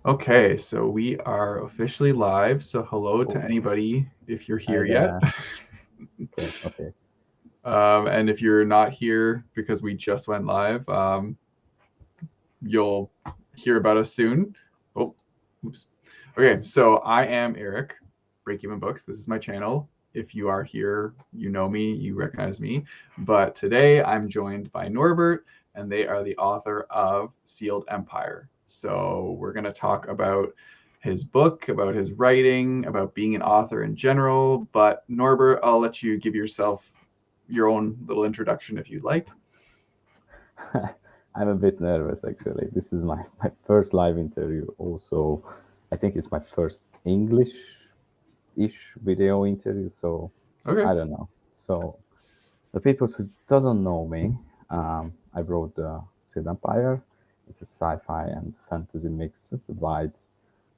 Okay, so we are officially live. So hello to Oh, anybody if you're hi here yet. there. Okay, okay. And if you're not here because we just went live, you'll hear about us soon. Oh, oops. Okay, so I am Eric, Break Even Books. This is my channel. If you are here, you know me, you recognize me. But today I'm joined by Norbert, and they are the author of Sealed Empire. So we're going to talk about his book, about his writing, about being an author in general. But Norbert, I'll let you give yourself your own little introduction if you'd like. I'm a bit nervous actually. This is my first live interview. Also, I think it's my first English-ish video interview, so Okay. I don't know. So the people who doesn't know me, I wrote the Sid Empire. It's a sci-fi and fantasy mix. It's a wide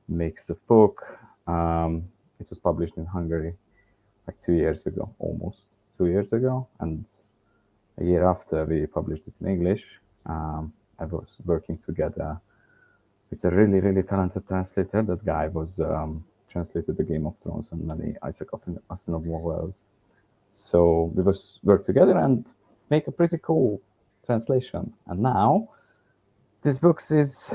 mix of book. It was published in Hungary like 2 years ago, almost 2 years ago, and a year after we published it in English, I was working together with a really talented translator. That guy was translated the Game of Thrones and many Isaac Asimov novels. So we was work together and make a pretty cool translation. And now this book is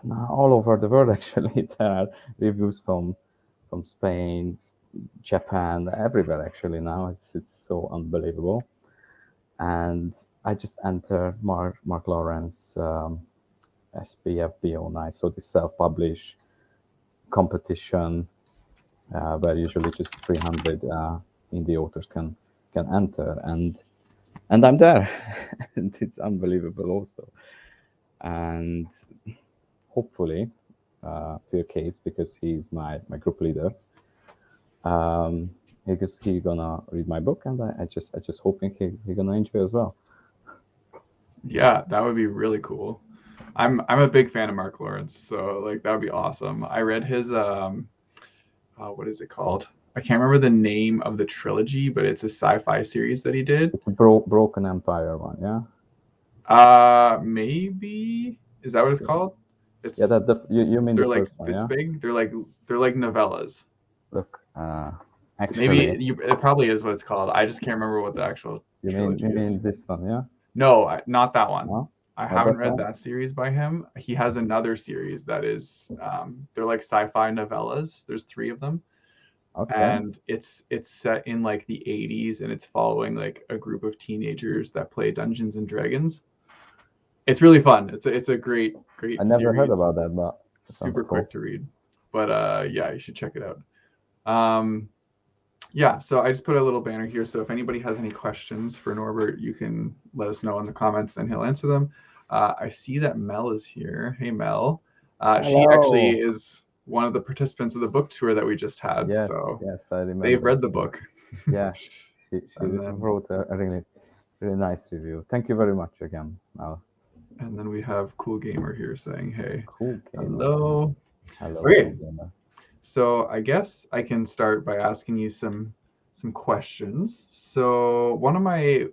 now all over the world. Actually, there are reviews from Spain, Japan, everywhere. Actually, now it's so unbelievable. And I just entered Mark Lawrence SPF BO9, so the self-publish competition where usually just 300 indie authors can enter, and I'm there, and it's unbelievable also. And hopefully, for case because he's my group leader, um, because he gonna read my book, and I just hoping he gonna enjoy as well. Yeah, that would be really cool. I'm a big fan of Mark Lawrence, so like that would be awesome. I read his what is it called? I can't remember the name of the trilogy, but it's a sci-fi series that he did. It's a broken empire one, yeah. Maybe is that what it's Yeah, called? yeah. It's You mean the they're like first one, this yeah? big. They're like novellas. Look, Maybe actually, it probably is what it's called. I just can't remember what the actual you trilogy is. mean this one, yeah? No, not that one. No, I not haven't that read one. that series by him. He has another series that is they're like sci-fi novellas. There's three of them, Okay, and it's set in like the 80s, and it's following like a group of teenagers that play Dungeons and Dragons. It's really fun. It's a I great never heard series. about that, but it sounds Super quick cool. to read. But yeah, you should check it out. Um, yeah, so I just put a little banner here. So if anybody has any questions for Norbert, you can let us know in the comments and he'll answer them. I see that Mel is here. Hey, Mel. She actually Hello. is one of the participants of the book tour that we just had. Yes, So yes, I they've remember. read the book. Yeah, she and then wrote a really nice review. Thank you very much again. and then we have Cool Gamer here saying, hey, Cool gamer. hello. Hello, Okay, cool gamer. so I guess I can start by asking you some questions. So one of my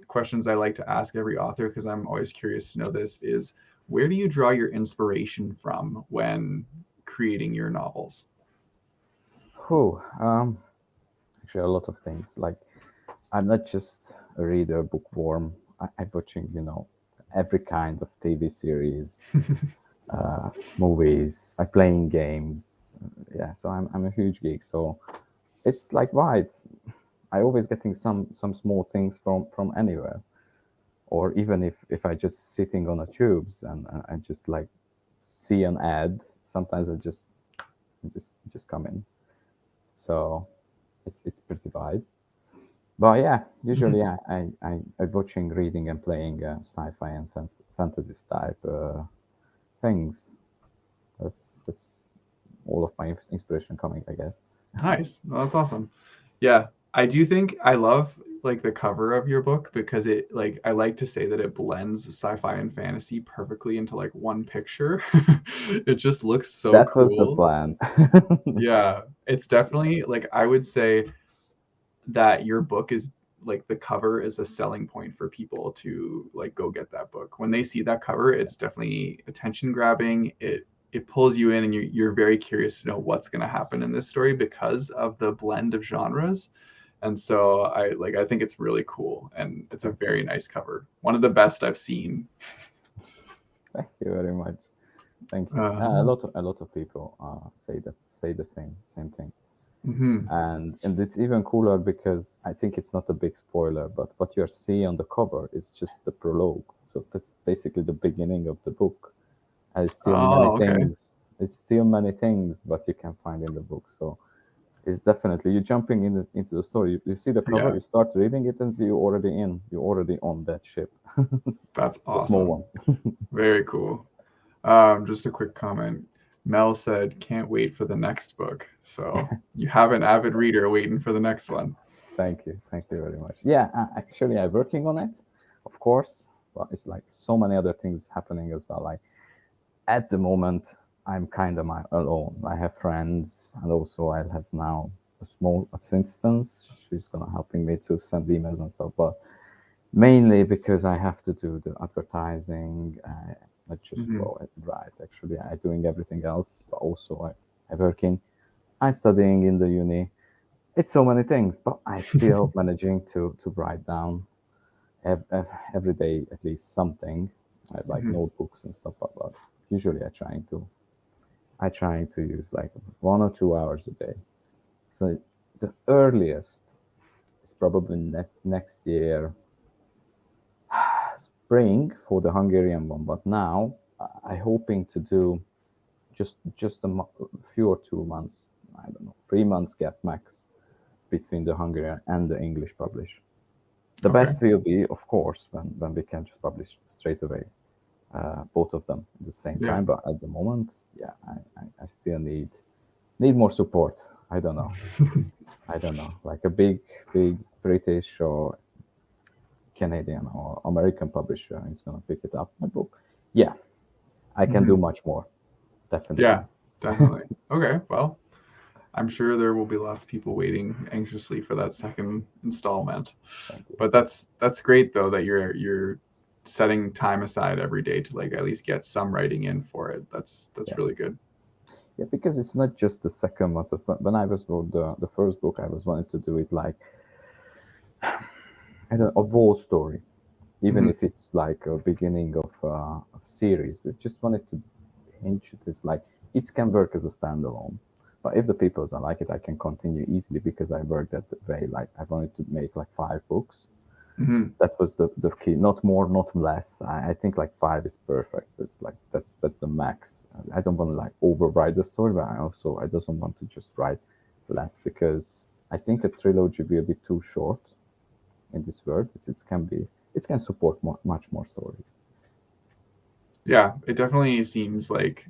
questions I like to ask every author, because I'm always curious to know this, is where do you draw your inspiration from when creating your novels? Who? Actually, a lot of things. Like, I'm not just a reader, bookworm. I'm watching, every kind of TV series, movies. I playing games. Yeah, so I'm a huge geek. So it's like why I always getting some small things from anywhere, or even if I just sitting on a tubes and I just like see an ad, sometimes I just come in. So it's pretty wide. But yeah, usually I watching, reading, and playing sci-fi and fantasy type things. That's all of my inspiration coming, I guess. Nice. Well, that's awesome. Yeah, I do think I love like the cover of your book because it like I like to say that it blends sci-fi and fantasy perfectly into like one picture. It just looks so That was the cool. plan. Yeah, it's definitely like I would say that your book is like the cover is a selling point for people to like go get that book. When they see that cover, it's definitely attention grabbing. it pulls you in, and you're very curious to know what's going to happen in this story because of the blend of genres. And so I think it's really cool, and it's a very nice cover. One of the best I've seen. Thank you very much. Thank you. A lot of people say the same thing. Mm-hmm. And it's even cooler because I think it's not a big spoiler, but what you see on the cover is just the prologue. So that's basically the beginning of the book. And it's still many Oh, okay. things. It's still many things, but you can find in the book. So it's definitely you're jumping into the story. You see the cover, Yeah, you start reading it, and you're already in. You're already on that ship, that's the small awesome. one. Very cool. Just a quick comment. Mel said, "Can't wait for the next book." So you have an avid reader waiting for the next one. Thank you very much. Yeah, actually, I'm working on it, of course, but it's like so many other things happening as well. Like at the moment, I'm kind of my alone. I have friends, and also I have now a small assistant. She's gonna helping me to send emails and stuff, but mainly because I have to do the advertising. I just Mm-hmm. well, right. Actually, I doing everything else, but also I working. I studying in the uni. It's so many things, but I still managing to write down every day at least something. I have like Mm-hmm. notebooks and stuff, but usually I trying to use like 1 or 2 hours a day. So the earliest is probably next year spring for the Hungarian one. But now I hoping to do just few or 2 months. I don't know, 3 months gap max between the Hungarian and the English publish. The Okay. best will be, of course, when we can just publish straight away, both of them at the same Yeah. time. But at the moment, yeah, I still need more support. I don't know. I don't know, like a big British or Canadian or American publisher is gonna pick it up my book. Yeah, I can do Mm-hmm. much more, definitely. Yeah, definitely. Okay. Well, I'm sure there will be lots of people waiting anxiously for that second installment. Thank you. But that's great though that you're setting time aside every day to like at least get some writing in for it. That's Yeah, really good. yeah, because it's not just the second one. So when I was wrote the first book, I was wanting to do it like I don't a whole story, even Mm-hmm. if it's like a beginning of a series. We just wanted to hinge this like it can work as a standalone. But if the people don't like it, I can continue easily because I worked that way. Like I wanted to make like 5 books. Mm-hmm. That was the key. Not more, not less. I think like 5 is perfect. It's like that's the max. I don't want to like overwrite the story, but I doesn't want to just write less because I think a trilogy will be too short in this world. It can support much more stories. Yeah, it definitely seems like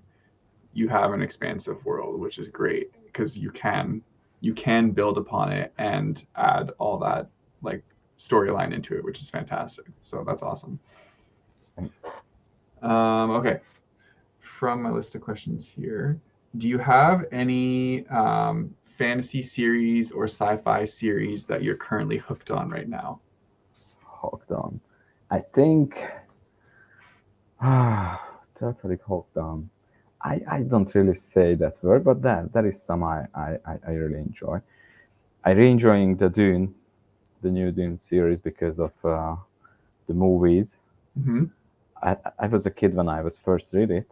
you have an expansive world, which is great because you can build upon it and add all that like storyline into it, which is fantastic. So that's awesome. Thanks. Okay, from my list of questions here, do you have any fantasy series or sci-fi series that you're currently hooked on right now? Hooked on. I think totally hooked on. I don't really say that word, but that is some I really enjoy. I really enjoying the new Dune series because of the movies. Mm-hmm. I was a kid when I was first read it,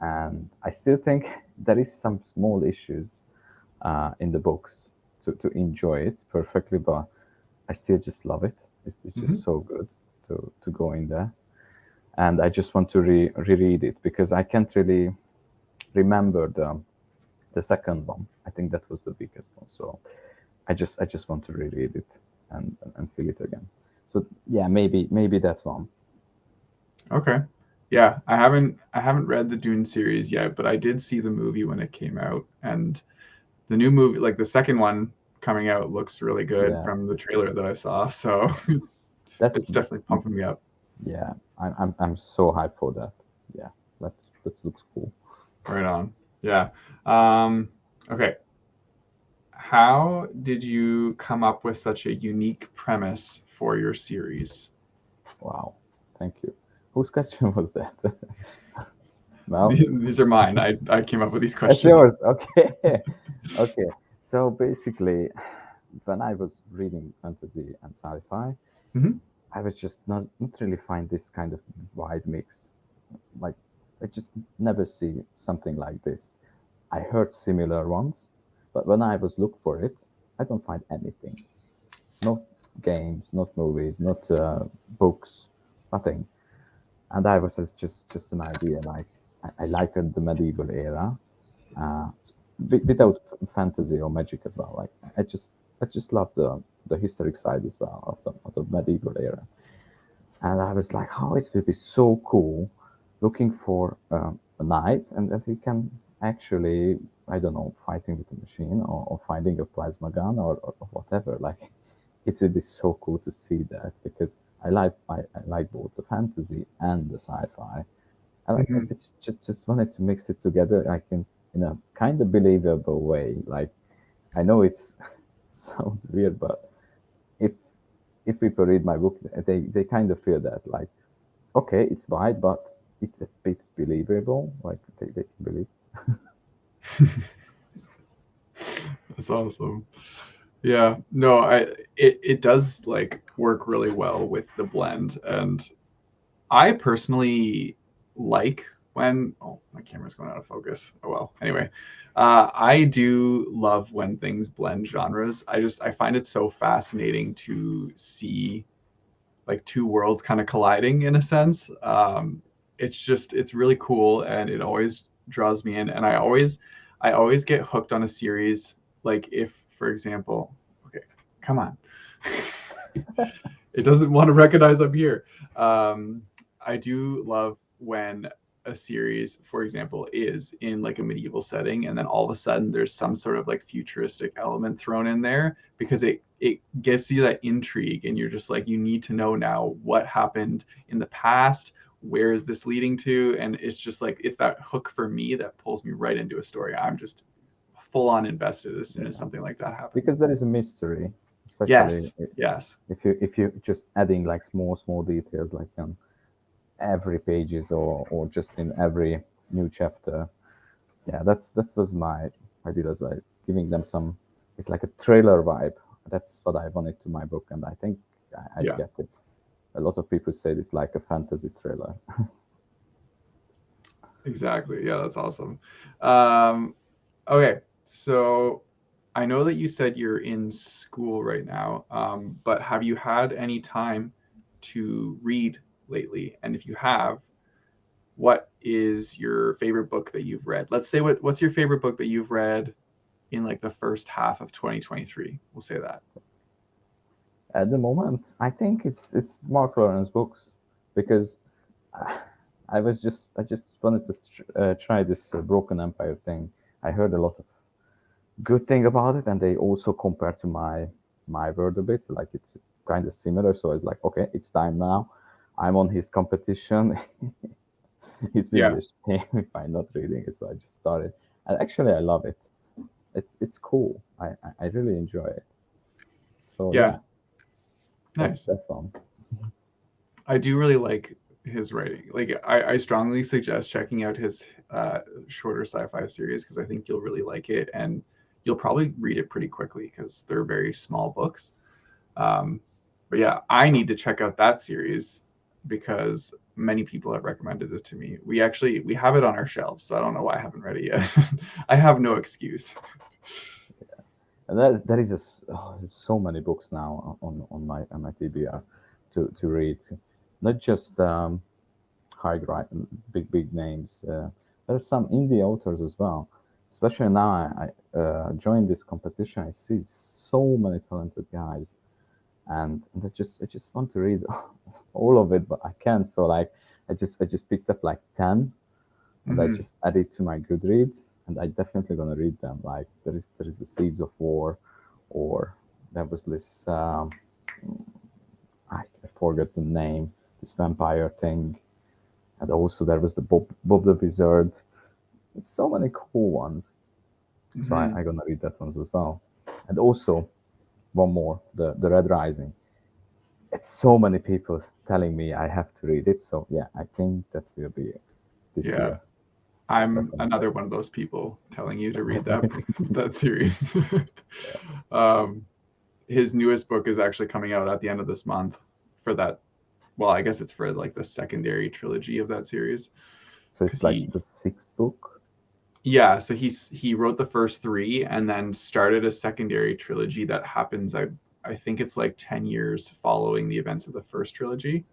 and I still think there is some small issues in the books to enjoy it perfectly, but I still just love it. It's Mm-hmm. just so good to go in there, and I just want to reread it because I can't really remember the second one. I think that was the biggest one. So I just want to reread it and feel it again. So yeah, maybe that one. Okay. Yeah, I haven't read the Dune series yet, but I did see the movie when it came out, and the new movie, like the second one coming out, looks really good Yeah, from the trailer that I saw. So that's it's definitely pumping me up. yeah. I'm so hyped for that. Yeah, that looks cool. Right on. Yeah. Okay. How did you come up with such a unique premise for your series? Wow, thank you. Whose question was that? Well, These are mine. I came up with these that's questions. yours. Okay. Okay. So basically, when I was reading fantasy and sci-fi, Hmm. I was just not really find this kind of wide mix. Like, I just never see something like this. I heard similar ones, but when I was look for it, I don't find anything. Not games, not movies, not books, nothing. And I was just an idea. Like, I liked the medieval era, uh, without fantasy or magic as well. Like, I just love the historic side as well of the medieval era. And I was like, how it will be so cool looking for a knight and that he can actually, I don't know, fighting with a machine or finding a plasma gun or whatever. Like, it would be so cool to see that because I like both the fantasy and the sci-fi. And I Hmm. just wanted to mix it together like in a kind of believable way. Like, I know it's sounds weird, but if if people read my book, they kind of feel that like, okay, it's wide, but it's a bit believable. Like they can believe. That's awesome. Yeah, no, it does like work really well with the blend, and I personally like when my camera's going out of focus. Oh well. Anyway, I do love when things blend genres. I find it so fascinating to see like two worlds kind of colliding in a sense. It's really cool, and it always draws me in. And I always get hooked on a series. Like if, for example, okay, come on, it doesn't want to recognize I'm here. I do love when a series, for example, is in like a medieval setting, and then all of a sudden there's some sort of like futuristic element thrown in there because it gives you that intrigue, and you're just like you need to know now what happened in the past. Where is this leading to? And it's just like it's that hook for me that pulls me right into a story. I'm just full on invested as soon as Yeah, something like that happens. because there is a mystery, especially Yes, yes. if you just adding like small details like on every pages or just in every new chapter. Yeah, that was my idea as well, giving them some. It's like a trailer vibe. That's what I wanted to my book, and I think I Yeah. get it. A lot of people say it's like a fantasy thriller. Exactly. Yeah, that's awesome. Okay, so I know that you said you're in school right now, but have you had any time to read lately? And if you have, what is your favorite book that you've read? Let's say what's your favorite book that you've read in like the first half of 2023? We'll say that. At the moment, I think it's Mark Lawrence books because uh, I just wanted to try this Broken Empire thing. I heard a lot of good thing about it, and they also compare to my word a bit. Like it's kind of similar, so it's like okay, it's time now. I'm on his competition. It will be Yeah. a shame if I'm not reading it, so I just started. And actually, I love it. It's cool. I really enjoy it. So Yeah. yeah, Nice. that's one. I do really like his writing. Like I strongly suggest checking out his shorter sci-fi series because I think you'll really like it, and you'll probably read it pretty quickly because they're very small books. Um, but yeah, I need to check out that series because many people have recommended it to me. We have it on our shelves, so I don't know why I haven't read it yet. I have no excuse. And that is just there's so many books now on my TBR to read, not just high big names. There are some indie authors as well. Especially now, I joined this competition. I see so many talented guys, and I just want to read all of it, but I can't. So like, I just picked up like 10, and I Mm-hmm. just added to my Goodreads, and I definitely gonna read them. Like there is the Seeds of War, or there was this I forget the name, this vampire thing, and also there was the Bob the Wizard. So many cool ones. So Mm-hmm. I gonna read that ones as well. And also one more, the Red Rising. It's so many people telling me I have to read it. So yeah, I think that will be this Yeah. year. I'm definitely. another one of those people telling you to read that series. His newest book is actually coming out at the end of this month for that. Well, I guess it's for like the secondary trilogy of that series. So Because it's like the sixth book. yeah, so he wrote the first three and then started a secondary trilogy that happens. I think it's like 10 years following the events of the first trilogy.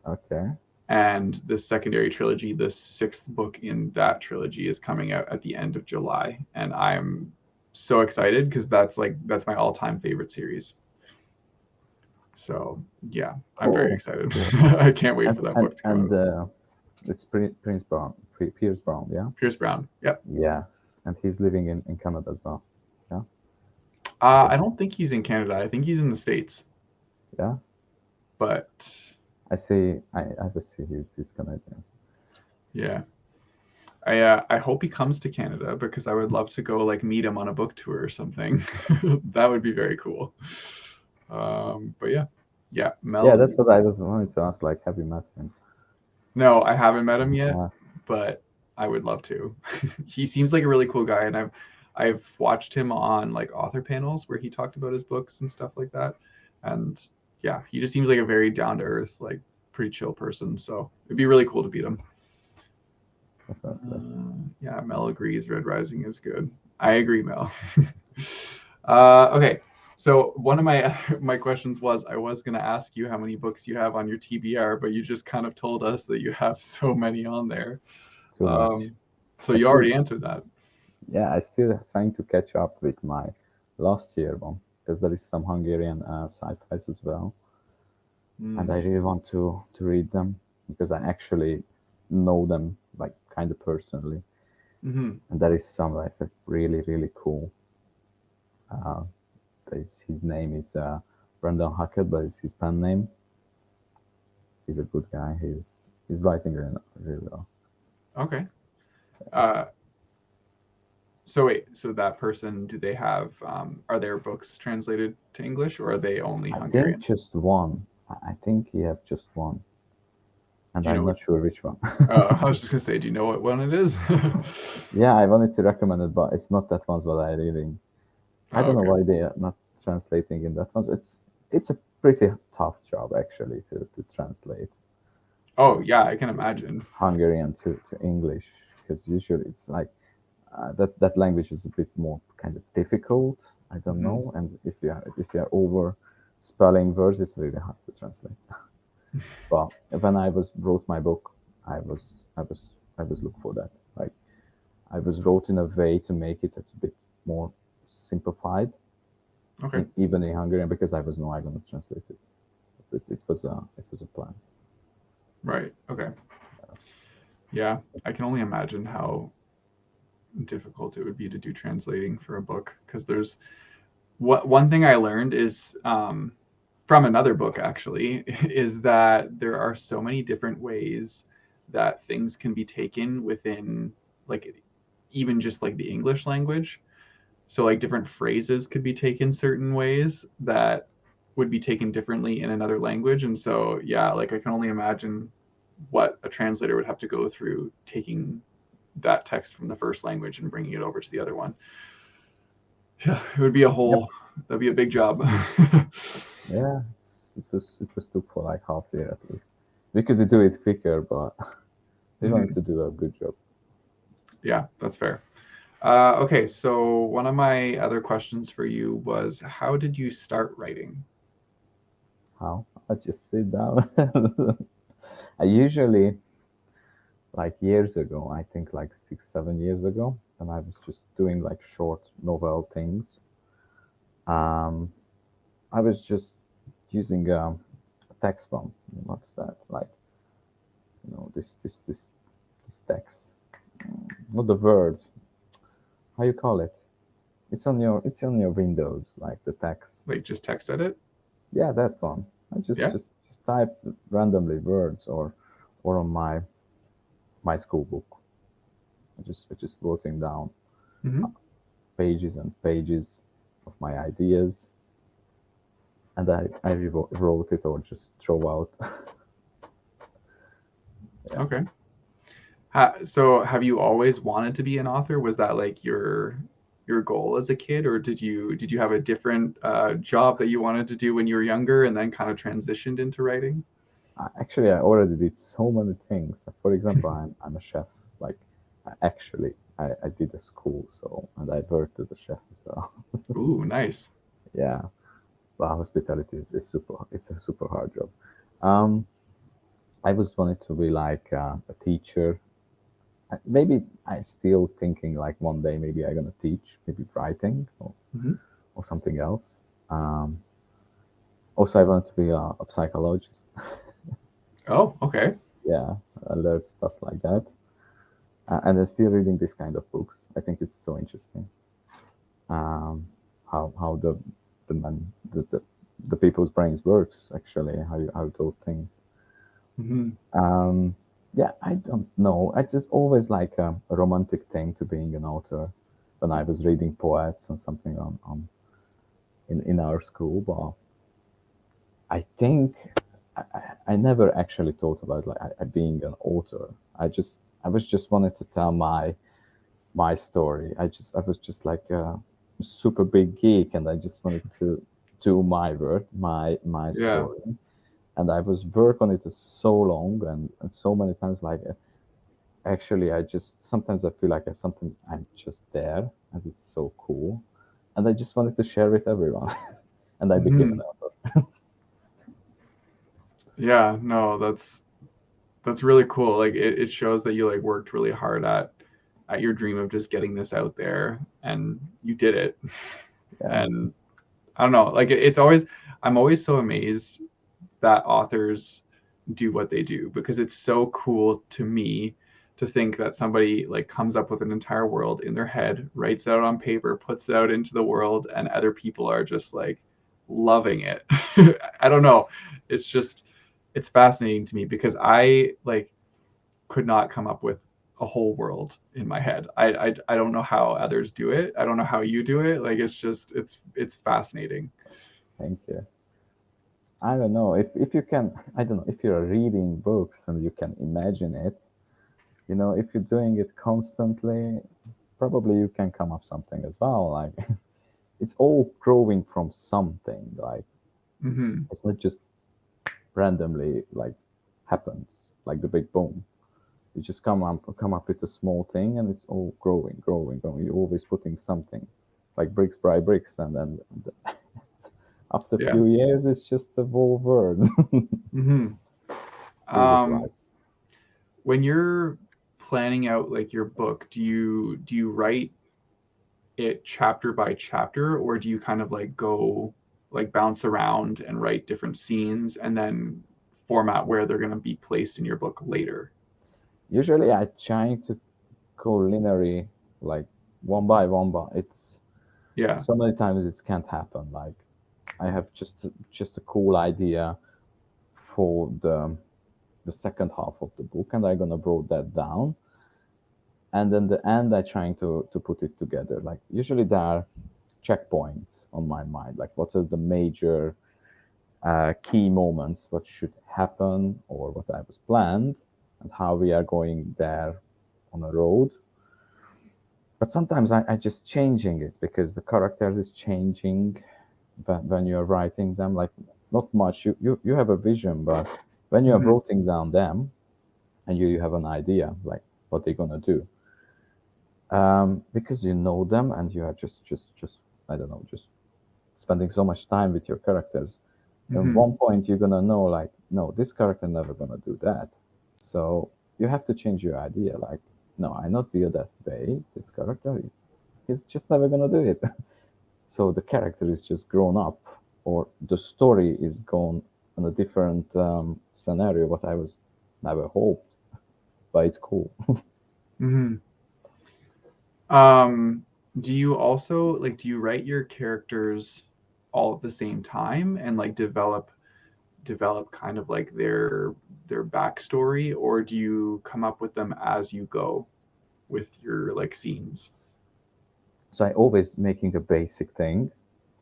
Okay. And the secondary trilogy, the sixth book in that trilogy, is coming out at the end of July, and I'm so excited because that's my all-time favorite series. So yeah, I'm very Cool. excited. Cool. I can't wait And for that and book to come and out. it's Prince Brown, Pierce Brown, yeah. Pierce Brown. Yep. Yes, and he's living in Canada as well. Yeah. I Okay. don't think he's in Canada. I think he's in the States. Yeah. But I see. I just see he's Canadian. yeah, I hope he comes to Canada because I would love to go like meet him on a book tour or something. That would be very cool. But yeah, Yeah, Mel. that's what I was wanting to ask. Like, have you met him? No, I haven't met him yet, Yeah. but I would love to. He seems like a really cool guy, and I've watched him on like author panels where he talked about his books and stuff like that. And yeah, he just seems like a very down to earth, like pretty chill person. So it'd be really cool to beat him. Definitely. Yeah, Mel agrees. Red Rising is good. I agree, Mel. Okay, so one of my my questions was I was going to ask you how many books you have on your TBR, but you just kind of told us that you have so many on there. Too much. So I you still, already answered that. yeah, I still trying to catch up with my last year one because there is some Hungarian sci-fis as well, and Mm. I really want to read them because I actually know them like kind of personally, Hmm. and there is some like really cool. Uh, his name is Brandon Hackett, but it's his pen name. He's a good guy. He's writing really well. Okay. Uh, so wait, so that person, do they have, are their books translated to English or are they only I think Hungarian? just one. I think he have just one, and Do you know I'm not which? sure which one. I was just gonna say, do you know what one it is? Yeah, I wanted to recommend it, but it's not that one's what I reading. I Oh, don't know okay. why they are not translating in that one. It's a pretty tough job actually to translate Oh, yeah, I can imagine. Hungarian to English because usually it's like that language is a bit more kind of difficult. I don't Hmm. know, and if you are over spelling words, it's really hard to translate. But when I was wrote my book, I was I was I was look for that. Like I was wrote in a way to make it a bit more simplified, Okay. even in Hungarian, because I was no I gonna translate it. It was a plan. Right. Okay. Yeah, I can only imagine how difficult it would be to do translating for a book because there's one thing I learned is from another book actually is that there are so many different ways that things can be taken within like even just like the English language. So like different phrases could be taken certain ways that would be taken differently in another language. And so yeah, like I can only imagine what a translator would have to go through taking that text from the first language and bringing it over to the other one. Yeah, it would be a Yep. whole, that'd be a big job. Yeah, it was took for like half year at least. We could do it quicker, but we wanted Mhm. to do a good job. Yeah, that's fair. Okay, so one of my other questions for you was how did you start writing? How? I just sit down. I usually like years ago, I think like 6, 7 years ago, and I was just doing like short novel things. Um, I was just using a text bomb. What's that? Like this text, not the word. How you call it? It's on your Windows, like the text. Like just text edit? Yeah, that one. I just Yeah. just just type randomly words or on my school book. I just writing down Hmm. pages and pages of my ideas, and I wrote it or just throw out. Yeah. Okay. So have you always wanted to be an author? Was that like your goal as a kid, or did you have a different job that you wanted to do when you were younger and then kind of transitioned into writing? Actually, I already did so many things. For example, I'm a chef. Like, actually, I did a school, so and I worked as a chef as well. Ooh, nice. Yeah, but hospitality is super. It's a super hard job. Um, I was wanted to be like a teacher. Maybe I still thinking like one day maybe I'm gonna teach, maybe writing Hmm. or something else. Um, Also, I want to be a psychologist. Oh, okay. Yeah, I learned stuff like that. And I'm still reading this kind of books. I think it's so interesting. Um, how the man the people's brains works actually, how those things. Hmm. Um, yeah, I don't know. I just always like a romantic thing to being an author. When I was reading poets and something on in our school, but I think I never actually thought about like being an author. I was just wanted to tell my story. I was just like a super big geek, and I just wanted to do my work, my Yeah. story. And I was work on it so long and so many times. Like actually, I just sometimes I feel like I something I'm just there, and it's so cool, and I just wanted to share with everyone, and I became an Hmm. author. Yeah, no, that's really cool. Like it shows that you like worked really hard at your dream of just getting this out there and you did it. Yeah, And I don't know, like it's always I'm always so amazed that authors do what they do because it's so cool to me to think that somebody like comes up with an entire world in their head, writes it out on paper, puts it out into the world, and other people are just like loving it. I don't know. It's just it's fascinating to me because I like could not come up with a whole world in my head. I don't know how others do it. I don't know how you do it. Like it's just it's fascinating. thank you. I don't know if you can. I don't know if you're reading books and you can imagine it. You know, if you're doing it constantly, probably you can come up something as well. Like it's all growing from something. Like Hmm. it's not just randomly like happens like the big boom. You just come up with a small thing and it's all growing, growing, growing. You're always putting something like bricks by bricks, and then after a Yeah. few years, it's just a whole world Hmm. full of life. Um, when you're planning out like your book, do you write it chapter by chapter, or do you kind of like go like bounce around and write different scenes and then format where they're going to be placed in your book later? Usually, I try to go linearly, like one by one, but it's Yeah. so many times it can't happen. Like I have just a cool idea for the second half of the book, and I'm gonna wrote that down, and then the end I trying to put it together. Like usually there are checkpoints on my mind, like what are the major key moments, what should happen or what I was planned, and how we are going there on a road. But sometimes I just changing it because the characters is changing when you're writing them. Like not much. You have a vision, but when you are Hmm. writing down them and you have an idea like what they're gonna do, because you know them and you are just I don't know, just spending so much time with your characters. At Hmm. one point you're gonna know like, no, this character never gonna do that. So you have to change your idea. Like, no, I not feel that way. This character, he's just never gonna do it. So the character is just grown up, or the story is gone on a different scenario. What I was never hoped, but it's cool. Hmm. Um, do you also like do you write your characters all at the same time and like develop kind of like their backstory, or do you come up with them as you go with your like scenes? So I always making a basic thing,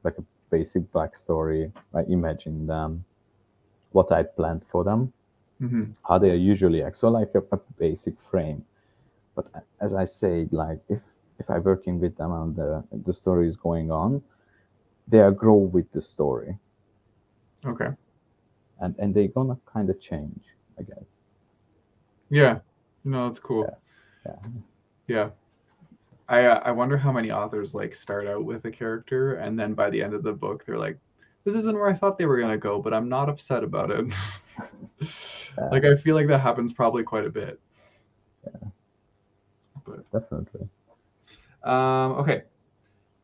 like a basic backstory. I imagine them, what I planned for them, Hmm. how they are usually act. So like a basic frame. But as I say, like if I'm working with them and the story is going on, they are grow with the story, Okay. and they're gonna kind of change, I guess. Yeah. No, that's cool. Yeah, yeah. Yeah. I wonder how many authors like start out with a character and then by the end of the book they're like, this isn't where I thought they were gonna go, but I'm not upset about it. Yeah, Like I feel like that happens probably quite a bit. But definitely. okay.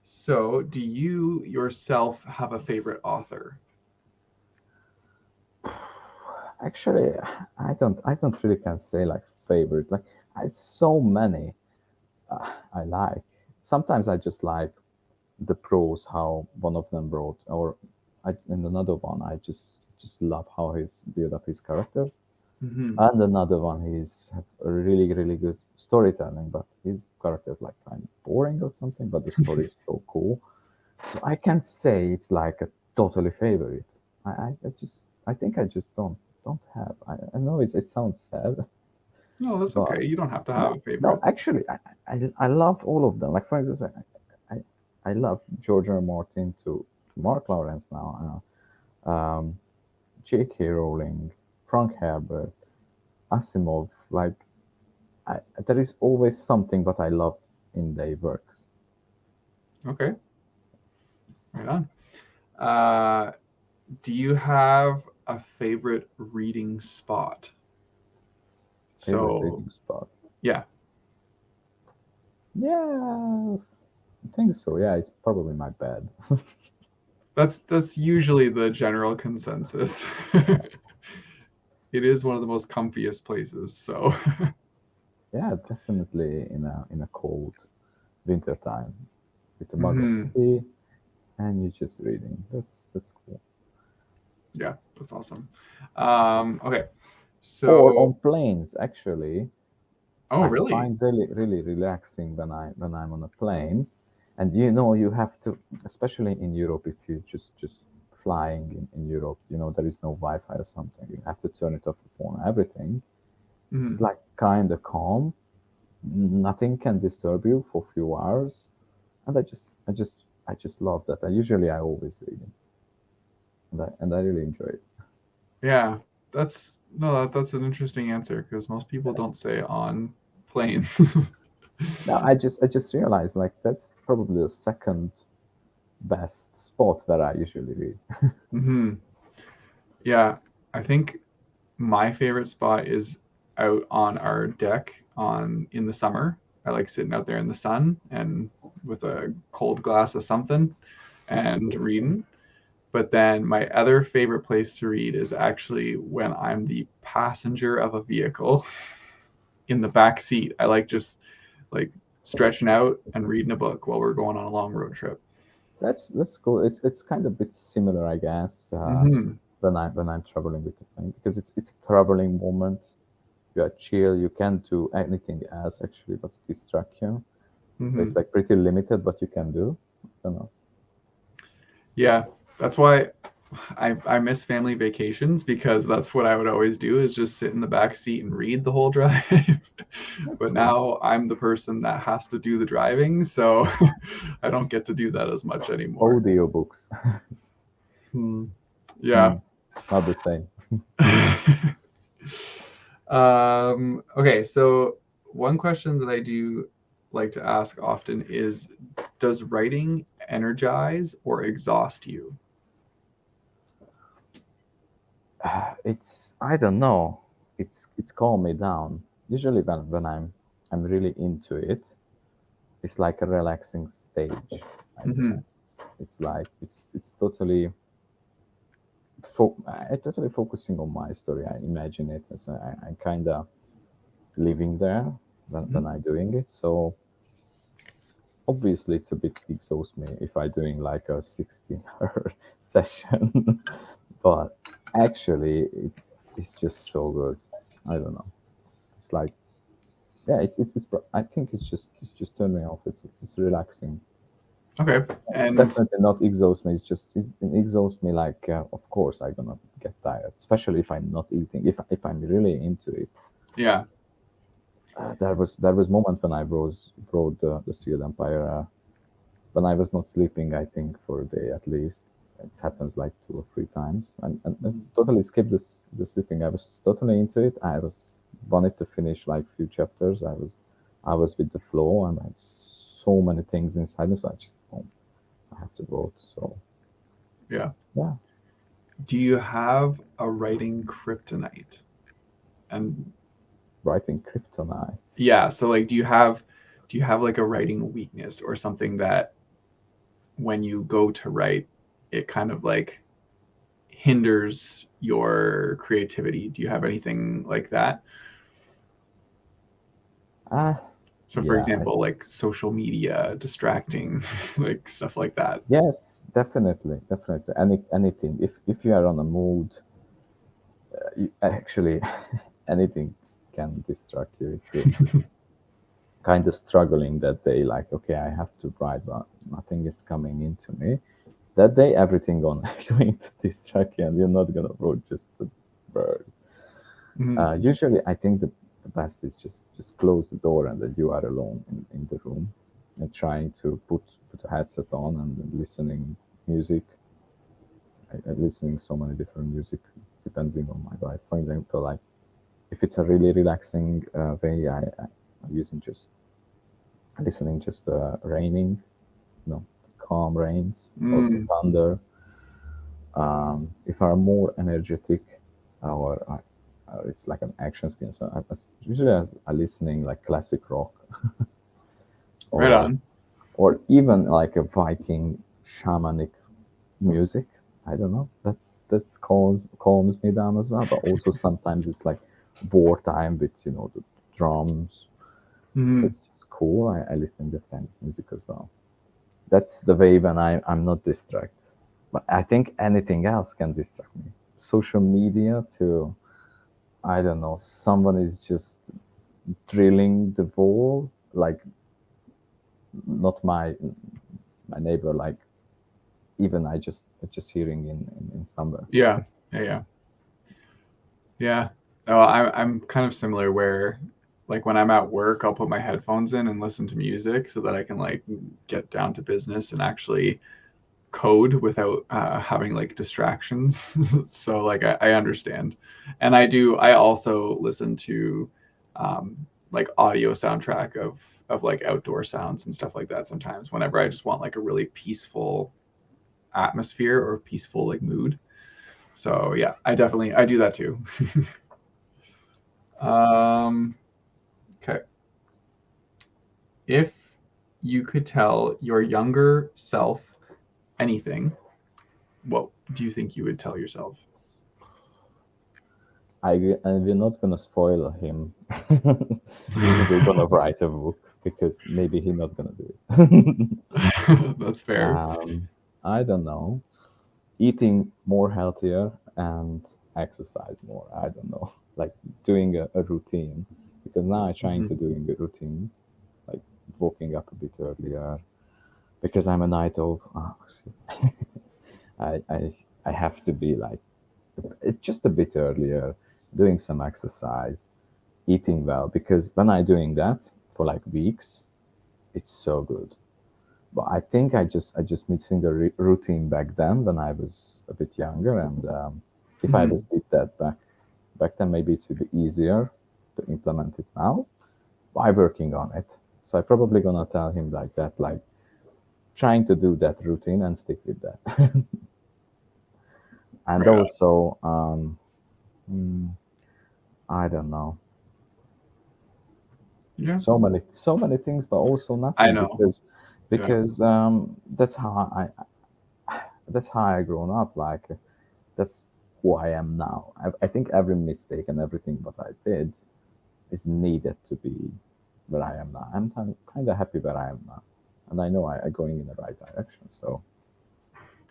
So do you yourself have a favorite author? Actually, I don't really can say like favorite. Like I so many I like. Sometimes I just like the prose how one of them wrote, or in another one I just love how he's built up his characters. Mm-hmm. And another one he's have a really good storytelling, but his characters like kind of boring or something, but the story is so cool. So I can't say it's like a totally favorite. I just I think I just don't have. I know it sounds sad, No, that's but okay. You don't have to have no, a no, favorite. actually, I love all of them. Like for instance, I love George R. R. Martin to Mark Lawrence now, J.K. Rowling, Frank Herbert, Asimov. Like there is always something that I love in their works. Okay. Right on. Uh, do you have a favorite reading spot? Favorite So reading spot? yeah, Yeah, I think so. Yeah, it's probably my bed. that's usually the general consensus. It is one of the most comfiest places. So Yeah, definitely in a cold winter time with a mug of hmm, tea and you're just reading. That's cool. yeah, that's awesome. Okay, Or so on planes, actually, oh I really? find really relaxing when I'm on a plane, and you have to, especially in Europe, if you just flying in Europe, there is no Wi-Fi or something. You have to turn it off the phone, everything. It's Mhm. like kind of calm. Nothing can disturb you for a few hours, and I just love that. I always read it, and I really enjoy it. Yeah, that's no, that's an interesting answer because most people don't say on planes. Now I just realized like that's probably the second best spot where I usually read. Hmm. Yeah, I think my favorite spot is out on our deck on in the summer. I like sitting out there in the sun and with a cold glass of something That's and cool. reading. But then my other favorite place to read is actually when I'm the passenger of a vehicle in the back seat. I like just like stretching out and reading a book while we're going on a long road trip. That's cool. It's kind of a bit similar, I guess, Hmm. when I'm traveling with the plane because it's a traveling moment. You are chill. You can't do anything else actually but distract you. So Hmm. it's like pretty limited what you can do. I don't know. Yeah, that's why I miss family vacations because that's what I would always do is just sit in the back seat and read the whole drive. That's But cool. now I'm the person that has to do the driving, so I don't get to do that as much anymore. Audiobooks. Hmm. Yeah. Hmm, not the same. Okay, so one question that I do like to ask often is, does writing energize or exhaust you? It's I don't know. It's calmed me down. Usually when I'm really into it, it's like a relaxing stage, I Hmm. guess. It's like it's totally I totally focusing on my story. I imagine it as I kind of living there when I'm doing it. So obviously it's a bit exhaust me if I doing like a 16-hour session, but actually it's just so good. I don't know. It's like yeah, I think it's just turn me off. It's relaxing. Okay, and Definitely not exhaust me. It exhausts me like of course I'm gonna get tired, especially if I'm not eating. If I'm really into it. yeah, there was moment when I wrote the Sealed Empire when I was not sleeping. I think for a day at least. It happens like 2 or 3 times, and it's totally skipped the sleeping. I was totally into it. I was wanted to finish like few chapters. I was with the flow, and I had so many things inside me. So I just I have to vote. So Yeah. yeah, Do you have a writing kryptonite? And writing Kryptonite. yeah, so like do you have like a writing weakness or something that when you go to write, it kind of like hinders your creativity? Do you have anything like that? Ah, So for yeah. example, like social media distracting, like stuff like that. Yes, definitely, definitely. Anything. If you are on a mood, actually, anything can distract you. If you kind of struggling that day, like, okay, I have to write, but nothing is coming into me. That day, everything on going to distract you, and you're not gonna write just the bird. Mhm. Usually, I think the best is just close the door and that you are alone in the room, and trying to put a headset on and listening music. Listening so many different music depending on my vibe. For example, like if it's a really relaxing way, I'm using just listening just raining, calm rains or Mm, thunder. If I'm more energetic, or it's like an action spin. So usually I listening like classic rock, right or on. even like a Viking shamanic music. I don't know. That's calms me down as well. But also sometimes it's like wartime with the drums. Mhm. It's just cool. I listen to that kind of music as well. That's the way when I'm not distracted. But I think anything else can distract me. Social media too. I don't know. Someone is just drilling the wall, like not my neighbor. Like even I just hearing in somewhere. Yeah. Yeah, yeah. Yeah. Oh, I'm kind of similar where like when I'm at work, I'll put my headphones in and listen to music so that I can like get down to business and actually code without having like distractions. So like I understand. And I also listen to um, like audio soundtrack of like outdoor sounds and stuff like that sometimes whenever I just want like a really peaceful atmosphere or peaceful like mood. So yeah, I do that too. um, okay. If you could tell your younger self anything, what do you think you would tell yourself? We're not gonna spoil him. We're gonna write a book because maybe he's not gonna do it. That's fair. um, I don't know. Eating more healthier and exercise more. I don't know. Like doing a routine, because now I'm trying Mhm. to doing the routines, like waking up a bit earlier because I'm a night owl. Oh, shit. I I I have to be like it's just a bit earlier, doing some exercise, eating well. Because when I'm doing that for like weeks, it's so good. But I think I just missing the routine back then when I was a bit younger, and if I was Mhm. did that back then, maybe it would be easier to implement it now. I'm working on it, so I'm probably gonna tell him like that, like trying to do that routine and stick with that. And Right on. also, mm, I don't know, Yeah, so many things, but also I nothing know. because Yeah. that's how I grown up. Like that's who I am now. I think every mistake and everything what I did is needed to be where I am now. I'm kind of happy where I am now, and I know I'm going in the right direction. So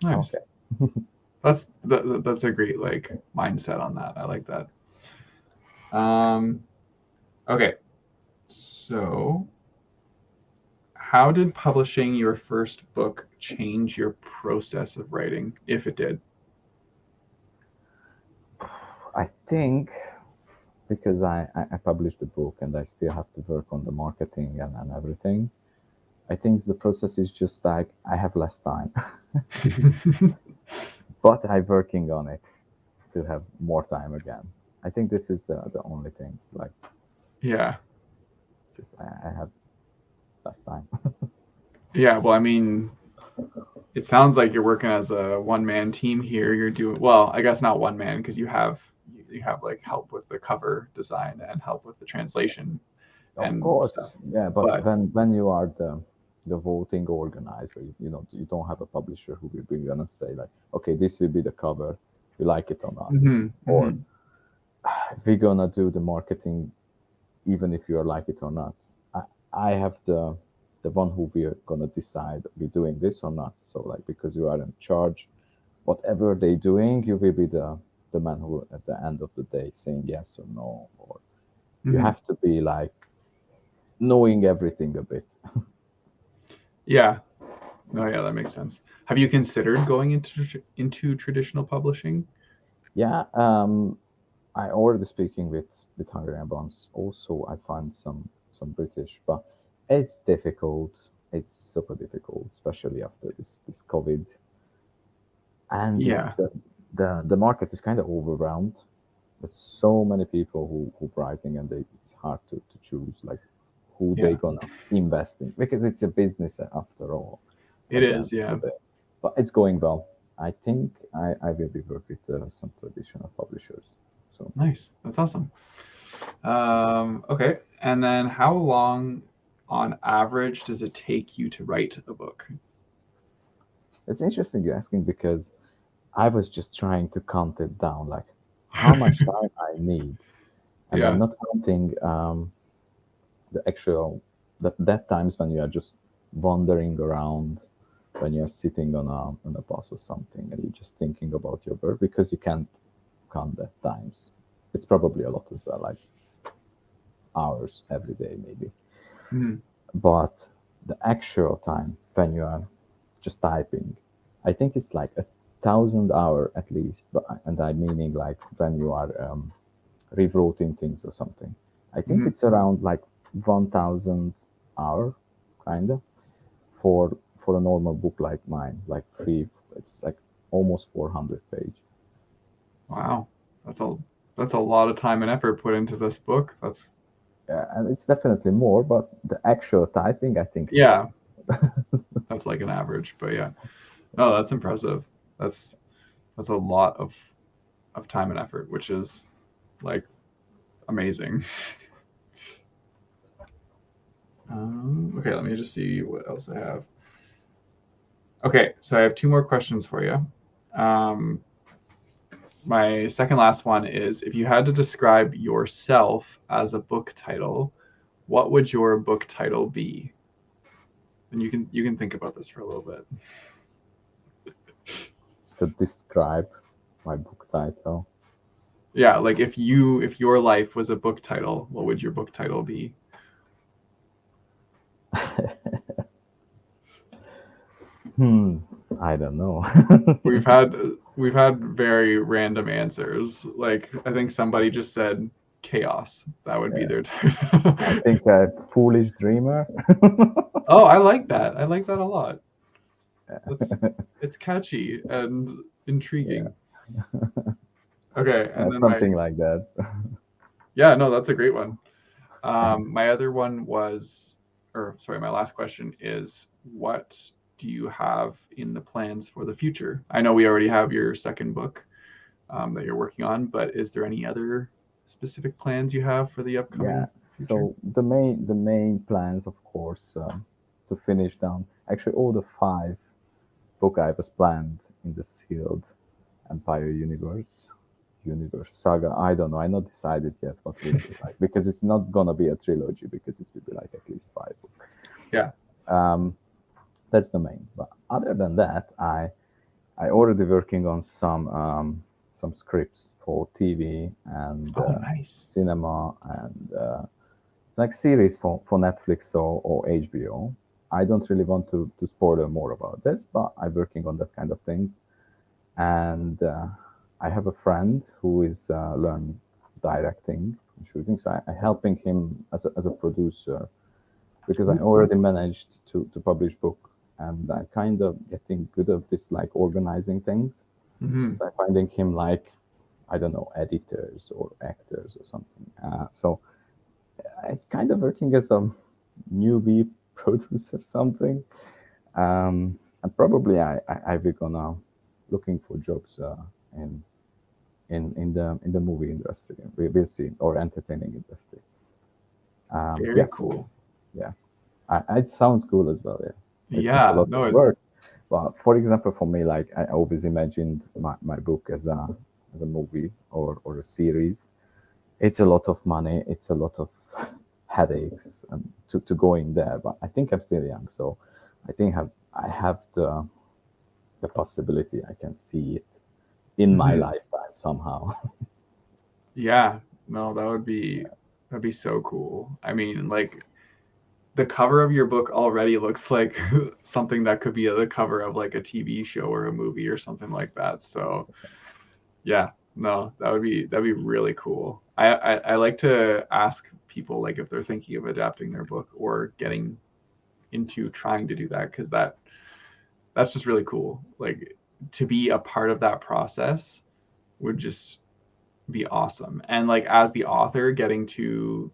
Nice. okay, That's a great like mindset on that. I like that. Um, okay. So, how did publishing your first book change your process of writing, if it did? I think because I published the book and I still have to work on the marketing and everything. I think the process is just like I have less time, but I'm working on it to have more time again. I think this is the only thing. Like, Yeah. it's just I have less time. Yeah. Well, I mean, it sounds like you're working as a one-man team here. You're doing well, I guess not one man because you have like help with the cover design and help with the translation Of and stuff. course, yeah, but But when you are the voting organizer, you don't have a publisher who will be gonna say like, okay, this will be the cover, you like it or not, mhm, or mhm. we're gonna do the marketing even if you like it or not. I, I have the one who we're gonna decide we're doing this or not. So like because you are in charge, whatever they're doing, you will be the man who at the end of the day saying yes or no, or you Mhm. have to be like knowing everything a bit. Yeah. No, yeah, that makes sense. Have you considered going into traditional publishing? Yeah, I already speaking with Hungarian bonds. Also, I find some British, but it's difficult. It's super difficult, especially after this COVID, and it's Yeah. the market is kind of overwhelmed. There's so many people who writing, and it's hard to choose like who they Yeah. gonna invest in because it's a business after all. It At the end is. of Yeah. the day, but it's going well. I think I will be working with some traditional publishers. So Nice. That's awesome. Okay. And then how long on average does it take you to write a book? it's interesting you asking because I was just trying to count it down, like how much time I need, and I'm Yeah. not counting the actual that times when you are just wandering around, when you're sitting on a bus or something, and you're just thinking about your work because you can't count that times. It's probably a lot as well, like hours every day maybe. Mhm. But the actual time when you are just typing, I think it's like 1,000 hour at least. But and I meaning like when you are rewriting things or something. I think Mhm. it's around like 1,000 hour, kind of for a normal book like mine, like three. It's like almost 400 page. Wow. That's a that's a lot of time and effort put into this book. That's Yeah, and it's definitely more, but the actual typing, I think it's yeah, like that's like an average, but yeah. Oh, that's impressive. That's that's a lot of time and effort, which is like amazing. Okay, let me just see what else I have. Okay, so I have two more questions for you. Um, my second last one is if you had to describe yourself as a book title, what would your book title be? And you can think about this for a little bit. to describe my book title. Yeah, like if your life was a book title, what would your book title be? Hmm, I don't know. We've had we've had very random answers. Like I think somebody just said chaos. That would be Yeah, their title. I think a foolish dreamer. Oh, I like that. I like that a lot. That's it's catchy and Yeah, intriguing. Okay, and then my something like that. yeah, no, that's a great one. My other one was, or sorry, my last question is, what do you have in the plans for the future? I know we already have your second book that you're working on, but is there any other specific plans you have for the Yeah. upcoming future? So the main plans, of course, to finish down actually all the five book I was planned in the Sealed Empire universe saga. I don't know. I not decided yet what will be like because it's not gonna be a trilogy because it will be like at least five books. Yeah. Um, that's the main. But other than that, I already working on some scripts for TV and Oh, nice. cinema and like series for Netflix or HBO. I don't really want to spoil more about this, but I'm working on that kind of things. And I have a friend who is learning directing shooting. So I helping him as a producer because I already managed to publish book, and I kind of getting good at this like organizing things. Hmm. So I finding him like, I don't know, editors or actors or something. So I kind of working as a newbie producer something. And probably I will gonna looking for jobs in in the movie industry. We'll see, or entertaining industry. Yeah, Very cool. yeah. It sounds cool as well. Yeah, it's a Yeah, lot of no, work. But for example, for me, like I always imagined my book as a movie or a series. It's a lot of money. It's a lot of headaches to go in there. But I think I'm still young, so I think I have the possibility. I can see it in my mhm. lifetime somehow. Yeah, no, that'd be so cool. I mean, like the cover of your book already looks like something that could be the cover of like a TV show or a movie or something like that. So yeah, no, that'd be really cool. I like to ask people like if they're thinking of adapting their book or getting into trying to do that because that's just really cool. Like to be a part of that process would just be awesome. And like as the author getting to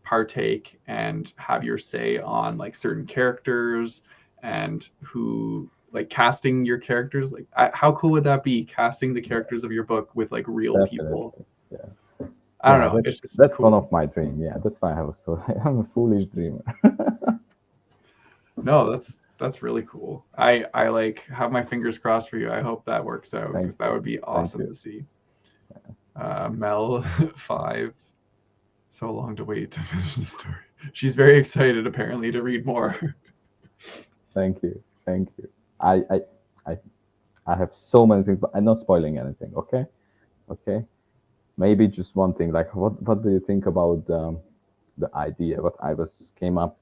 partake and have your say on like certain characters and who like casting your characters like how cool would that be casting the characters of your book with like real people. Definitely. Yeah. I don't Yeah, know, it's just that's one cool. of my dream. Yeah, that's why I was so I'm a foolish dreamer. No, that's really cool. I like have my fingers crossed for you. I hope that works out Thank because that you. would be Thank awesome you. to see. Mel 5, so long to wait to finish the story. She's very excited apparently to read more. Thank you. Thank you. I I I I have so many things, but I'm not spoiling anything. Okay. Okay. Maybe just one thing. Like, what do you think about the idea? What I was came up.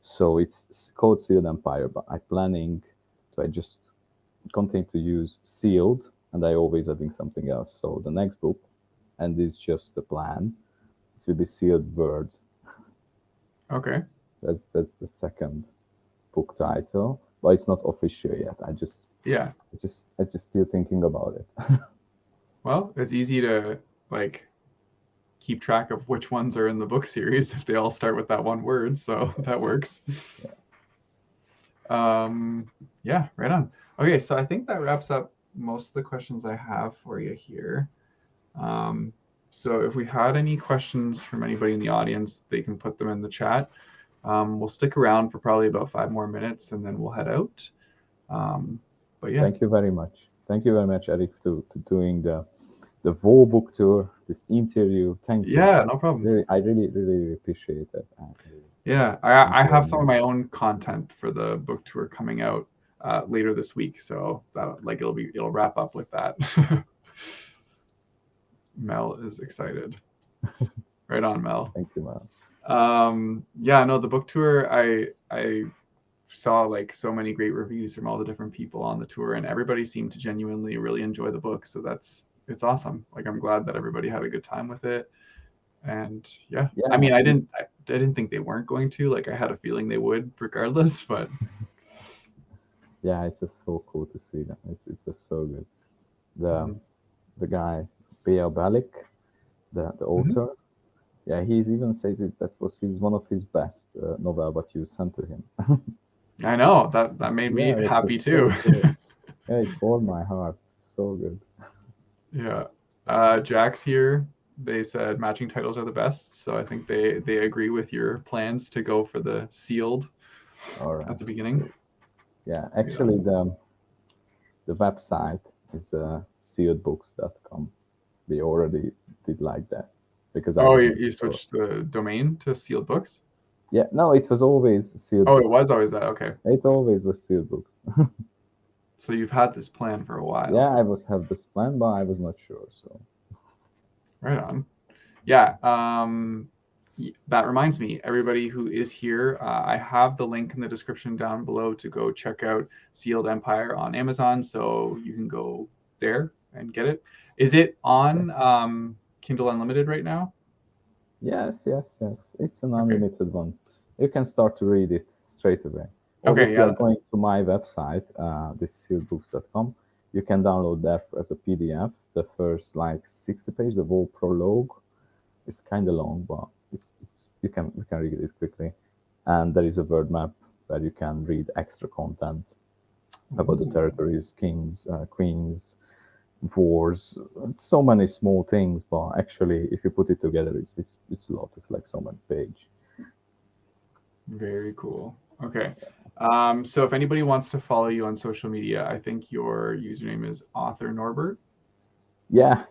So it's called Sealed Empire, but I planning to I just continue to use Sealed, and I always adding something else. So the next book, and this is just the plan. It will be Sealed Word. Okay. That's the second book title, but it's not official yet. Yeah. I just still thinking about it. Well, it's easy to like keep track of which ones are in the book series if they all start with that one word, so that works. Um, yeah, right on. Okay, so I think that wraps up most of the questions I have for you here. Um, so if we had any questions from anybody in the audience, they can put them in the chat. We'll stick around for probably about 5 more minutes and then we'll head out. Um, but yeah, Thank you very much. Thank you very much, Eric, to doing the whole book tour, this interview. Thank you. yeah, no problem. Really, I really appreciate it. Yeah, Thank I you have very some of much. my own content for the book tour coming out later this week, so that like it'll wrap up with that. Mel is excited. Right on, Mel. Thank you, man. Yeah, no, the book tour, I saw like so many great reviews from all the different people on the tour, and everybody seemed to genuinely really enjoy the book. So it's awesome. Like I'm glad that everybody had a good time with it. And yeah, I Yeah, mean, I didn't think they weren't going to. Like I had a feeling they would, regardless. But yeah, it's just so cool to see that. It's just so good. The mhm. the guy, Bea Balik, the Mhm. author. Yeah, he's even said that was his one of his best novel what you sent to him. I know that made me Yeah, that was happy so too. cool. Yeah, it warmed my heart. So good. Yeah. Jack's here. They said matching titles are the best, so I think they agree with your plans to go for the sealed All at right. the beginning. Cool. Yeah, Right on. actually, the website is sealedbooks.com. We already did like that because I Oh, was not you sure. switched the domain to sealed books? Yeah, no, it was always sealed Oh, it books. was always that. Okay. It always was sealed books. So you've had this plan for a Yeah, while. I was have this plan, but I was not sure. So Right on. Yeah. That reminds me, everybody who is here, I have the link in the description down below to go check out Sealed Empire on Amazon. So you can go there and get it. Is it yeah, on Kindle Unlimited right now? Yes, yes, yes. It's an Okay. unlimited one. You can start to read it straight away. Or Okay. if you are Yeah. going to my website, thisishealbooks.com, you can download that as a PDF. The first like 60 page, the whole prologue is kind of long, but you can read it quickly. And there is a word map where you can read extra content about the Ooh, territories, kings, queens, wars. So many small things, but actually, if you put it together, it's a lot. It's like so many page. very cool. Okay. So if anybody wants to follow you on social media, I think your username is author Norbert. Yeah,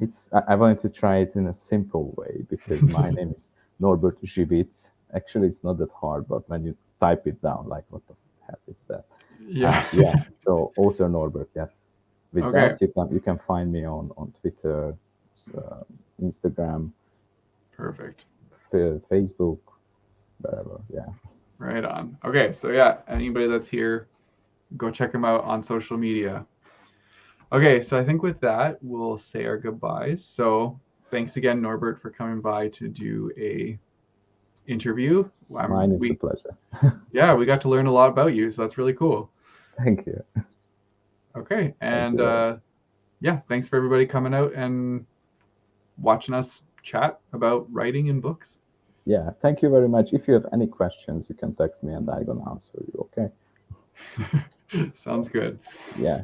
I wanted to try it in a simple way because my name is Norbert Zsivicz. Actually, it's not that hard, but when you type it down, like what the heck is that? Yeah. Yeah, so author Norbert, yes. With Okay. that, you can find me on Twitter, uh, Instagram, Perfect. Facebook, wherever. Yeah, Right on. Okay. So yeah, anybody that's here, go check them out on social media. Okay. So I think with that, we'll say our goodbyes. So thanks again, Norbert, for coming by to do a interview. mine is the We pleasure. Yeah, we got to learn a lot about you, so that's really cool. Thank you. Okay, Thank and you very much. yeah, thanks for everybody coming out and watching us chat about writing and books. Yeah, thank you very much. If you have any questions, you can text me and I'm gonna answer you. Okay? Sounds good. Yeah.